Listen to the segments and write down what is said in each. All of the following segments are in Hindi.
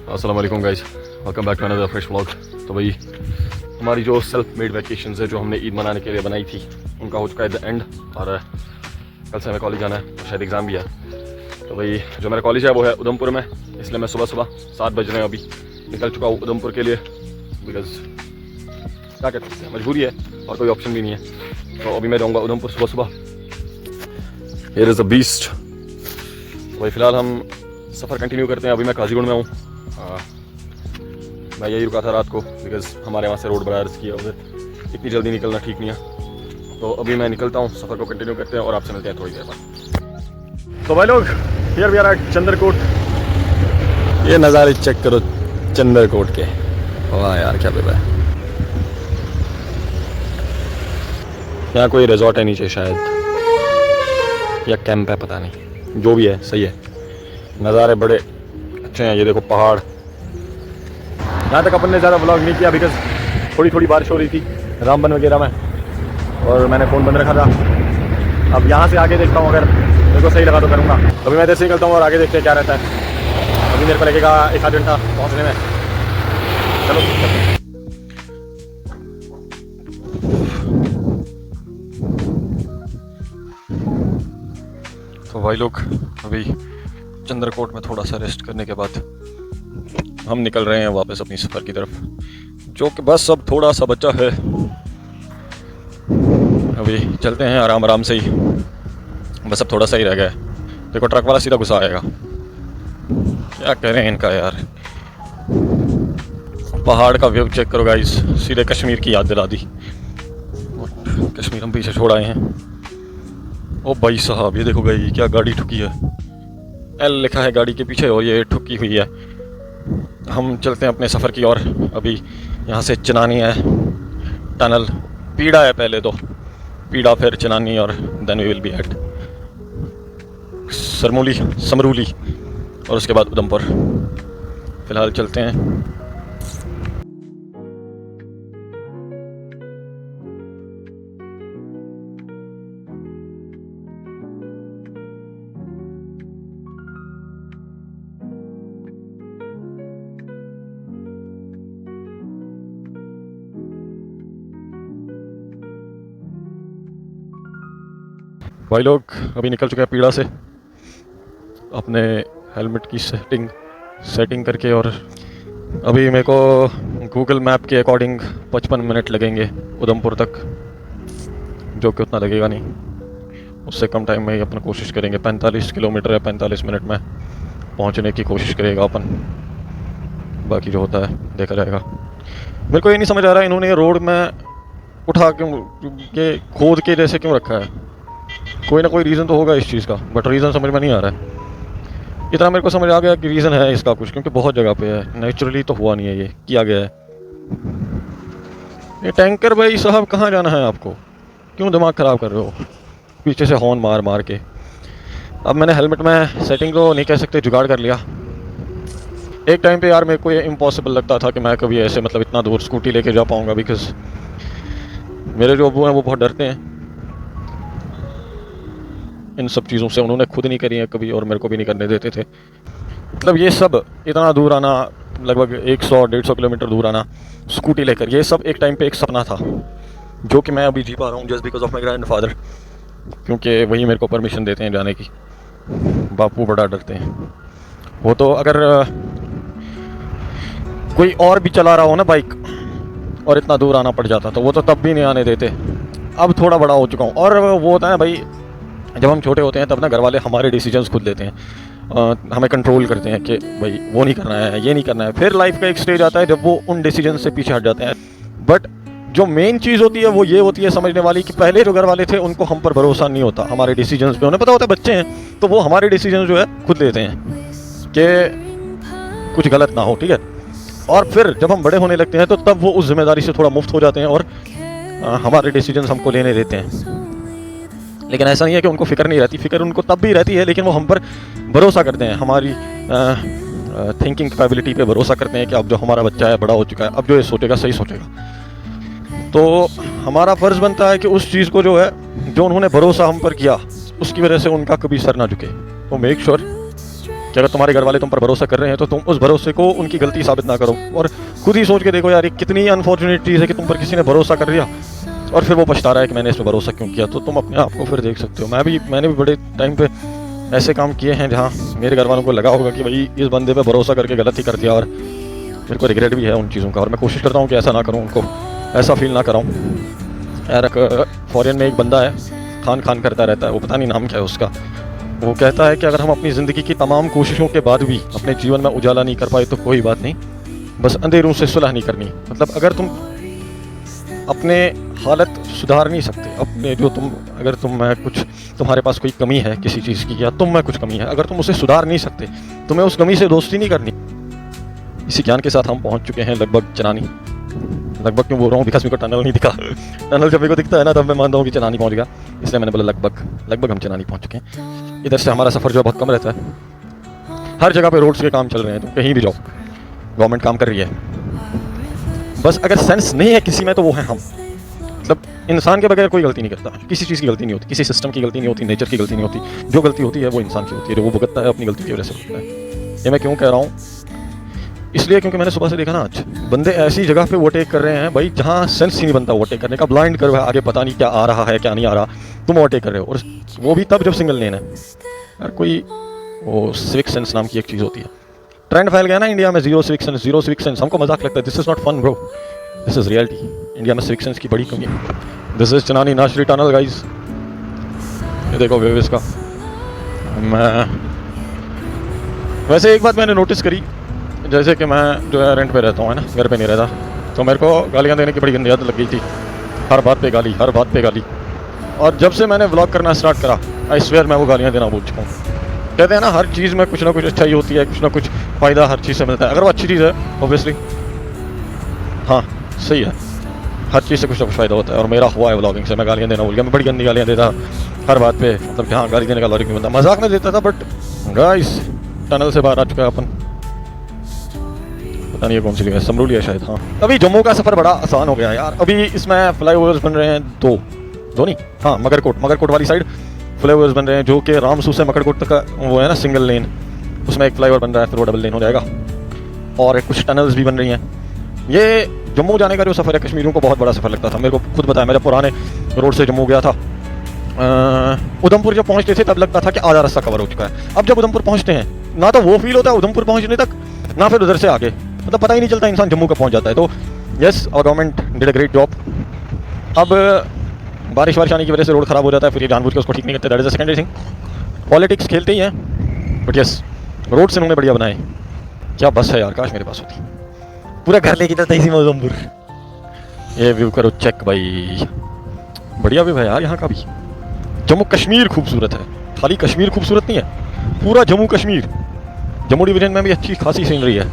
अस्सलाम वालेकुम guys, welcome back to another fresh vlog. तो भाई हमारी जो सेल्फ मेड वैकेशन है जो हमने ईद मनाने के लिए बनाई थी उनका हो चुका है द एंड। और कल से हमें कॉलेज जाना है और शायद एग्ज़ाम भी है। तो भाई जो मेरा कॉलेज है वो है उधमपुर में, इसलिए मैं सुबह 7 बज रहे हैं अभी निकल चुका हूँ उधमपुर के लिए। बिकॉज क्या कह सकते हैं, मजबूरी है और कोई ऑप्शन भी नहीं है। तो अभी मैं जाऊँगा उधमपुर सुबह। Here is a beast. भाई फ़िलहाल हम सफ़र कंटिन्यू करते हैं। अभी मैं काजीगुंड में हूँ। मैं यही रुका था रात को बिकॉज हमारे वहाँ से रोड बड़ा रिस्की है, उधर इतनी जल्दी निकलना ठीक नहीं है। तो अभी मैं निकलता हूँ, सफ़र को कंटिन्यू करते हैं और आपसे मिलते हैं थोड़ी देर बाद। तो भाई लोग here we are at Chandrakot. ये नज़ारे चेक करो चंद्रकोट के, वाह यार क्या बेबा है। यहाँ कोई रिजॉर्ट है नीचे शायद या कैंप है, पता नहीं, जो भी है सही है। नज़ारे बड़े अच्छे हैं। ये देखो पहाड़। यहाँ तक अपन ने ज़्यादा व्लॉग नहीं किया बिकॉज थोड़ी बारिश हो रही थी रामबन वगैरह में और मैंने फ़ोन बंद रखा था। अब यहाँ से आगे देखता हूँ, अगर मेरे को सही लगा तो करूँगा। अभी मैं जैसे निकलता हूँ और आगे देखते हैं क्या रहता है। अभी मेरे को लगेगा 1 आध घंटा पहुँचने में। चलो तो भाई लोग अभी चंद्रकोट में थोड़ा सा रेस्ट करने के बाद हम निकल रहे हैं वापस अपनी सफ़र की तरफ, जो कि बस अब थोड़ा सा बचा है। अभी चलते हैं आराम से ही, बस अब थोड़ा सा ही रह गया है। देखो ट्रक वाला सीधा गुस्सा आएगा। क्या कह रहे हैं इनका यार। पहाड़ का व्यू चेक करो गाइस, सीधे कश्मीर की याद दिला दी। कश्मीर हम पीछे छोड़ आए हैं। ओ भाई साहब ये देखो भाई क्या गाड़ी ठुकी है, एल लिखा है गाड़ी के पीछे और ये ठुकी हुई है। हम चलते हैं अपने सफ़र की ओर। अभी यहाँ से चनानी है टनल, पीड़ा है पहले तो, पीड़ा फिर चनानी और then we will be at समरूली और उसके बाद उधमपुर। फ़िलहाल चलते हैं। भाई लोग अभी निकल चुके हैं पीड़ा से अपने हेलमेट की सेटिंग करके, और अभी मेरे को गूगल मैप के अकॉर्डिंग 55 मिनट लगेंगे उधमपुर तक, जो कि उतना लगेगा नहीं। उससे कम टाइम में ही अपन कोशिश करेंगे। 45 किलोमीटर या 45 मिनट में पहुंचने की कोशिश करेगा अपन। बाकी जो होता है देखा जाएगा। मेरे को ये नहीं समझ आ रहा है इन्होंने रोड में उठा के खोद के जैसे क्यों रखा है। कोई ना कोई रीज़न तो होगा इस चीज़ का, बट रीज़न समझ में नहीं आ रहा है। इतना मेरे को समझ आ गया कि रीज़न है इसका कुछ, क्योंकि बहुत जगह पे है, नेचुरली तो हुआ नहीं है, ये किया गया है। ये टैंकर भाई साहब कहाँ जाना है आपको, क्यों दिमाग ख़राब कर रहे हो पीछे से हॉर्न मार के। अब मैंने हेलमेट में सेटिंग तो नहीं कह सकते जुगाड़ कर लिया। एक टाइम पे यार मेरे को ये इम्पॉसिबल लगता था कि मैं कभी ऐसे मतलब इतना दूर स्कूटी लेके जा पाऊँगा, बिकॉज मेरे जो अब्बू हैं वो बहुत डरते हैं इन सब चीज़ों से। उन्होंने खुद नहीं करी है कभी और मेरे को भी नहीं करने देते थे। मतलब ये सब इतना दूर आना, लगभग 100-150 किलोमीटर दूर आना स्कूटी लेकर, ये सब एक टाइम पे एक सपना था जो कि मैं अभी जी पा रहा हूँ just because of my grandfather, क्योंकि वही मेरे को परमिशन देते हैं जाने की। बापू बड़ा डरते हैं वो तो। अगर कोई और भी चला रहा हो ना बाइक और इतना दूर आना पड़ जाता तो वो तो तब भी नहीं आने देते। अब थोड़ा बड़ा हो चुका हूँ और वो होता है भाई, जब हम छोटे होते हैं तब ना घर वाले हमारे डिसीजंस खुद लेते हैं, हमें कंट्रोल करते हैं कि भाई वो नहीं करना है, ये नहीं करना है। फिर लाइफ का एक स्टेज आता है जब वो उन डिसीजन से पीछे हट जाते हैं। बट जो मेन चीज़ होती है वो ये होती है समझने वाली कि पहले जो घर वाले थे उनको हम पर भरोसा नहीं होता हमारे डिसीजंस पे। उन्हें पता होता है बच्चे हैं तो वो हमारे डिसीजन जो है खुद लेते हैं कि कुछ गलत ना हो, ठीक है। और फिर जब हम बड़े होने लगते हैं तो तब वो उस जिम्मेदारी से थोड़ा मुक्त हो जाते हैं और हमारे डिसीजंस हमको लेने देते हैं। लेकिन ऐसा नहीं है कि उनको फ़िक्र नहीं रहती, फ़िक्र उनको तब भी रहती है, लेकिन वो हम पर भरोसा करते हैं, हमारी थिंकिंग कैपेबिलिटी पे भरोसा करते हैं कि अब जो हमारा बच्चा है बड़ा हो चुका है, अब जो ये सोचेगा सही सोचेगा। तो हमारा फ़र्ज़ बनता है कि उस चीज़ को जो है, जो उन्होंने भरोसा हम पर किया, उसकी वजह से उनका कभी सर ना झुके। तो मेक श्योर कि अगर तुम्हारे घर वाले तुम पर भरोसा कर रहे हैं तो तुम उस भरोसे को उनकी गलती साबित ना करो, और खुद ही सोच के देखो यार, ये कितनी अनफॉर्चुनेट चीज़ है कि तुम पर किसी ने भरोसा कर लिया और फिर वो पछता रहा है कि मैंने इस पर भरोसा क्यों किया। तो तुम अपने आप को फिर देख सकते हो। मैंने भी बड़े टाइम पे ऐसे काम किए हैं जहाँ मेरे घर वालों को लगा होगा कि भाई इस बंदे पे भरोसा करके गलत ही कर दिया, और मेरे को रिग्रेट भी है उन चीज़ों का, और मैं कोशिश करता हूँ कि ऐसा ना करूँ, उनको ऐसा फील ना कराऊँ। यार फॉरेन में एक बंदा है, खान करता रहता है, वो पता नहीं नाम क्या है उसका। वो कहता है कि अगर हम अपनी ज़िंदगी की तमाम कोशिशों के बाद भी अपने जीवन में उजाला नहीं कर पाए तो कोई बात नहीं, बस अंधेरों से सुलह नहीं करनी। मतलब अगर तुम अपने हालत सुधार नहीं सकते, अपने जो अगर तुम में कुछ, तुम्हारे पास कोई कमी है किसी चीज़ की, या तुम में कुछ कमी है, अगर तुम उसे सुधार नहीं सकते, तुम्हें उस कमी से दोस्ती नहीं करनी। इसी ज्ञान के साथ हम पहुंच चुके हैं लगभग चनानी। लगभग क्यों बोल रहा हूँ, बिकॉज मेरे को टनल नहीं दिखा। टनल जब मेरे को दिखता है ना तब मैं मानता हूँ कि चनानी पहुँच गया, इसलिए मैंने बोला लगभग हम चनानी पहुँच चुके हैं। इधर से हमारा सफ़र जो है बहुत कम रहता है। हर जगह पे रोड्स के काम चल रहे हैं, तो कहीं भी जाओ गवर्नमेंट काम कर रही है। बस अगर सेंस नहीं है किसी में तो वो है हम। मतलब इंसान के बगैर कोई गलती नहीं करता, किसी चीज़ की गलती नहीं होती, किसी सिस्टम की गलती नहीं होती, नेचर की गलती नहीं होती। जो गलती होती है वो इंसान की होती है, जो वो भुगतता है अपनी गलती की वजह से भुगतता है। ये मैं क्यों कह रहा हूँ, इसलिए क्योंकि मैंने सुबह से देखा ना, आज बंदे ऐसी जगह पे ओवरटेक कर रहे हैं भाई जहाँ सेंस ही नहीं बनता ओवरटेक करने का। ब्लाइंड कर्व है, आगे पता नहीं क्या आ रहा है क्या नहीं आ रहा, तुम ओवरटेक कर रहे हो, और वो भी तब जब सिंगल लेन है। यार कोई वो सिविक सेंस नाम की एक चीज़ होती है। ट्रेंड फैल गया ना इंडिया में, जीरो सिविक सेंस। हमको मजाक लगता है, this is not fun bro, this is reality. India में सिविक सेंस की बड़ी कमी है। This is Chenani Nashri tunnel guys. ये देखो व्यू इसका। मैं वैसे एक बात मैंने नोटिस करी, जैसे कि मैं जो है रेंट पे रहता हूँ, है ना, घर पे नहीं रहता, तो मेरे को गालियाँ देने की बड़ी गंदी आदत लग गई थी। हर बात पे गाली। और जब से मैंने व्लॉग करना स्टार्ट करा, आई स्वेयर मैं वो गालियाँ देना भूल चुका हूँ। कहते हैं ना हर चीज़ में कुछ ना कुछ अच्छाई होती है, कुछ ना कुछ फ़ायदा हर चीज़ से मिलता है। अगर वो अच्छी चीज़ है ऑब्वियसली, हाँ सही है, हर चीज़ से कुछ ना कुछ फ़ायदा होता है। और मेरा हुआ है व्लॉगिंग से, मैं गालियाँ देना भूल गया। मैं बड़ी गंदी गालियाँ देता हर बात पे, मतलब कि हाँ गाली देने का लॉजिक नहीं बनता, मजाक में देता था। बट गाइस टनल से बाहर आ चुका है अपन, पता नहीं ये कौन सी जगह है, समरूली है शायद। हाँ अभी जम्मू का सफ़र बड़ा आसान हो गया है यार। अभी इसमें फ्लाईओवर्स बन रहे हैं, दो नहीं, हाँ मगरकोट वाली साइड फ्लाईओवर्स बन रहे हैं, जो कि रामसू से मकड़कोट तक का वो है ना सिंगल लेन, उसमें एक फ्लाईओवर बन रहा है, फिर वो डबल लेन हो जाएगा। और कुछ टनल्स भी बन रही हैं। ये जम्मू जाने का जो सफ़र है, कश्मीरियों को बहुत बड़ा सफ़र लगता था। मेरे को खुद पता है, मेरे पुराने रोड से जम्मू गया था, उधमपुर जब पहुँचते थे तब लगता था कि आधा रास्ता कवर हो चुका है। अब जब उधमपुर पहुँचते हैं ना तो वो फील होता है उधमपुर पहुँचने तक, ना फिर उधर से आगे, मतलब पता ही नहीं चलता इंसान जम्मू का पहुँच जाता है। तो yes, our government did a great job. अब बारिश आने की वजह से रोड ख़राब हो जाता है, फिर ये जानबूझ के उसको ठीक नहीं करते, that is a secondary thing. Politics खेलते ही हैं, बट यस रोड से उन्होंने बढ़िया बनाए। क्या बस है यार, काश मेरे पास होती, पूरा घर लेके चलता इसी में उधमपुर। ये व्यू करो चेक भाई, बढ़िया व्यू है यार यहाँ का भी। जम्मू कश्मीर खूबसूरत है, खाली कश्मीर खूबसूरत नहीं है, पूरा जम्मू कश्मीर। जम्मू डिवीजन में भी अच्छी खासी सीनरी है,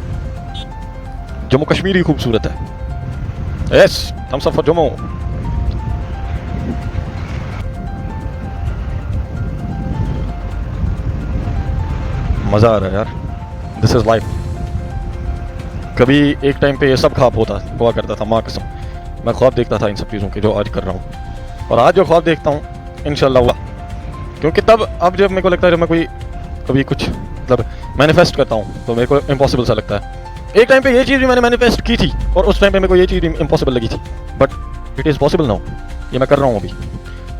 जम्मू कश्मीर ही खूबसूरत है। Yes, thumbs up for Jammu. मज़ा आ रहा है यार, दिस इज़ लाइफ। कभी एक टाइम पे ये सब ख्वाब हुआ करता था, माँ कसम। मैं ख्वाब देखता था इन सब चीज़ों के जो आज कर रहा हूँ, और आज जो ख्वाब देखता हूँ इंशाल्लाह हुआ। क्योंकि तब अब जब मेरे को लगता है, जब मैं कभी कुछ मतलब मैनिफेस्ट करता हूँ तो मेरे को इम्पॉसिबल सा लगता है। एक टाइम पे ये चीज़ भी मैंने मैनिफेस्ट की थी, और उस टाइम पे मेरे को ये चीज़ इम्पॉसिबल लगी थी, but it is possible now. ये मैं कर रहा हूँ अभी,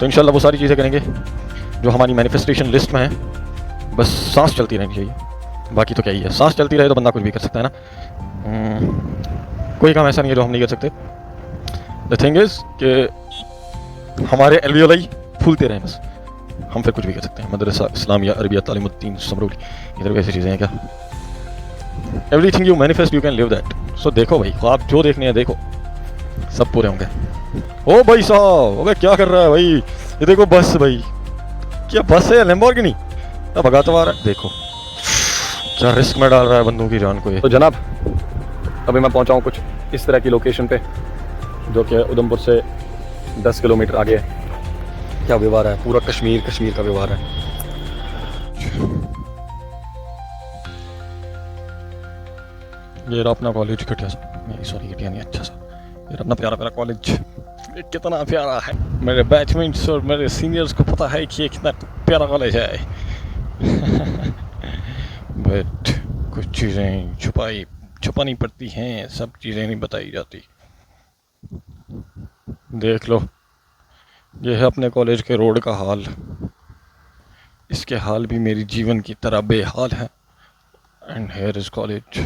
तो इंशाल्लाह वो सारी चीज़ें करेंगे जो हमारी मैनिफेस्टेशन लिस्ट में है। बस सांस चलती रहनी चाहिए, बाकी तो क्या ही है। सांस चलती रहे तो बंदा कुछ भी कर सकता है ना। कोई काम ऐसा नहीं है जो हम नहीं कर सकते। द थिंग इज़ कि हमारे एल्वियोलाई फूलते रहें, बस हम फिर कुछ भी कर सकते हैं। मदरसा इस्लामिया अरबिया तालीमुद्दीन समरूली, इधर वैसी चीज़ें हैं क्या। Everything you manifest you can live that. So देखो भाई, ख्वाब जो देखने हैं देखो, सब पूरे होंगे। ओ भाई साहब, अबे क्या कर रहा है भाई, ये देखो बस भाई, क्या बस है लैम्बोर्गिनी, अब भगाता आ रहा है। देखो क्या रिस्क में डाल रहा है बंदों की जान को ये। तो जनाब अभी मैं पहुंचा हूँ कुछ इस तरह की लोकेशन पे, जो कि उधमपुर से 10 किलोमीटर आगे है। क्या व्यवहार है, पूरा कश्मीर का व्यवहार है। ये अपना कॉलेज घटिया सा, नहीं सॉरी घटिया नहीं, अच्छा सा। ये अपना प्यारा कॉलेज, ये कितना प्यारा है। मेरे बैचमेट्स और मेरे सीनियर्स को पता है कि ये कितना प्यारा कॉलेज है। भाई कुछ चीज़ें छुपानी पड़ती हैं, सब चीज़ें नहीं बताई जाती। देख लो, ये है अपने कॉलेज के रोड का हाल। इसके हाल भी मेरी जीवन की तरह बेहाल है। And here is college.